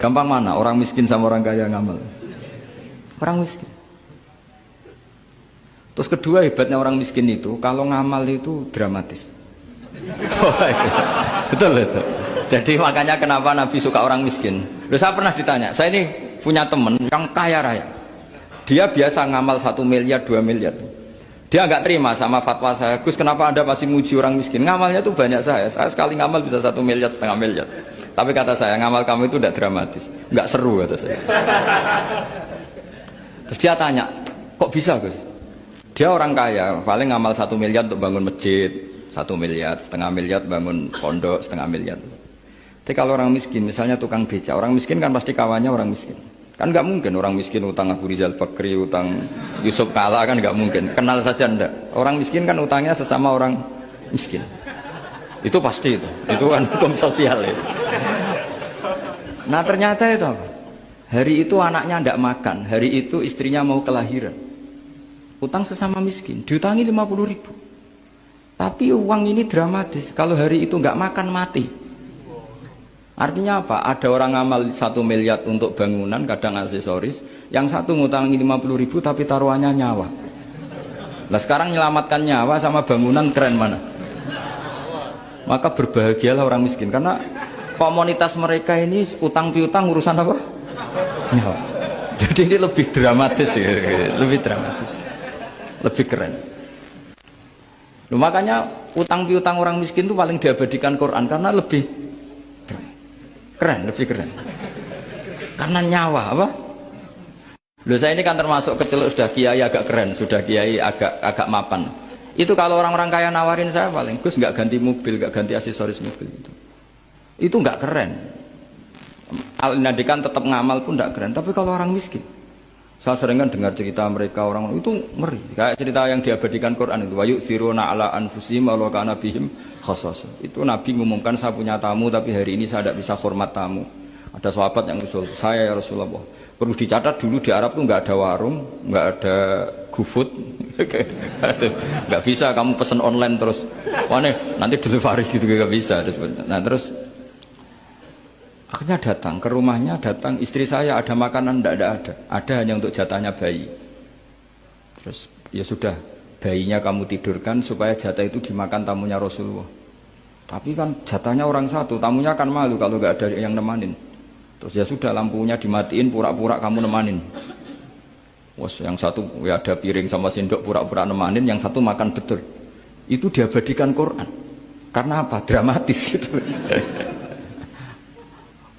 Gampang mana? Orang miskin sama orang kaya ngamal? Orang miskin. Terus kedua hebatnya orang miskin itu, kalau ngamal itu dramatis. Betul itu. Jadi makanya kenapa Nabi suka orang miskin. Loh, saya pernah ditanya, saya ini punya teman yang kaya raya. Dia biasa ngamal 1 miliar, 2 miliar. Dia nggak terima sama fatwa saya, Gus kenapa Anda masih muji orang miskin? Ngamalnya tuh banyak saya sekali ngamal bisa 1 miliar, setengah miliar. Tapi kata saya, ngamal kamu itu tidak dramatis, nggak seru kata saya. Terus dia tanya, kok bisa Gus? Dia orang kaya, paling ngamal 1 miliar untuk bangun masjid, 1 miliar, setengah miliar bangun pondok, setengah miliar. Tapi kalau orang miskin, misalnya tukang beca, orang miskin kan pasti kawannya orang miskin. Kan nggak mungkin orang miskin utang Abu Rizal Bakri, utang Yusuf Kala, kan nggak mungkin. Kenal saja ndak. Orang miskin kan utangnya sesama orang miskin. Itu pasti itu kan hukum sosial ya. Nah ternyata itu apa? Hari itu anaknya ndak makan, hari itu istrinya mau kelahiran. Utang sesama miskin, diutangi 50.000. Tapi uang ini dramatis. Kalau hari itu nggak makan mati. Artinya apa? Ada orang ngamal 1 miliar untuk bangunan, kadang aksesoris, yang satu ngutangi 50.000 tapi taruhannya nyawa. Nah sekarang menyelamatkan nyawa sama bangunan keren mana? Maka berbahagialah orang miskin karena komunitas mereka ini utang piutang urusan apa? Nyawa. Jadi ini lebih dramatis ya, lebih dramatis, lebih keren. Loh, makanya utang piutang orang miskin itu paling diabadikan Quran karena lebih keren, lebih keren. Karena nyawa apa? Loh saya ini kan termasuk kecil sudah kiai agak keren, sudah kiai agak mapan. Itu kalau orang-orang kaya nawarin saya paling, Gus nggak ganti mobil, nggak ganti aksesoris mobil itu. Itu nggak keren. Al-Nadikan tetap ngamal pun nggak keren. Tapi kalau orang miskin, saya sering kan dengar cerita mereka orang itu ngeri. Kayak cerita yang diabadikan Quran itu, wa yu'thiruna ala anfusihim walau kana bihim khassasah. Itu Nabi mengumumkan saya punya tamu tapi hari ini saya tidak bisa hormat tamu. Ada sahabat yang usul, saya ya Rasulullah. Perlu dicatat dulu di Arab tuh nggak ada warung, nggak ada GoFood, nggak bisa kamu pesen online terus. Wah nih, nanti delivery gitu nggak bisa. Nah terus akhirnya datang ke rumahnya, datang istri saya ada makanan ada hanya untuk jatahnya bayi. Terus ya sudah, bayinya kamu tidurkan supaya jatah itu dimakan tamunya Rasulullah. Tapi kan jatahnya orang satu, tamunya akan malu kalau nggak ada yang nemanin. Terus ya sudah, lampunya dimatiin, pura-pura kamu nemanin. Wes yang satu ya ada piring sama sendok, pura-pura nemanin, yang satu makan betul. Itu diabadikan Quran. Karena apa? Dramatis gitu.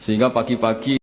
Sehingga pagi-pagi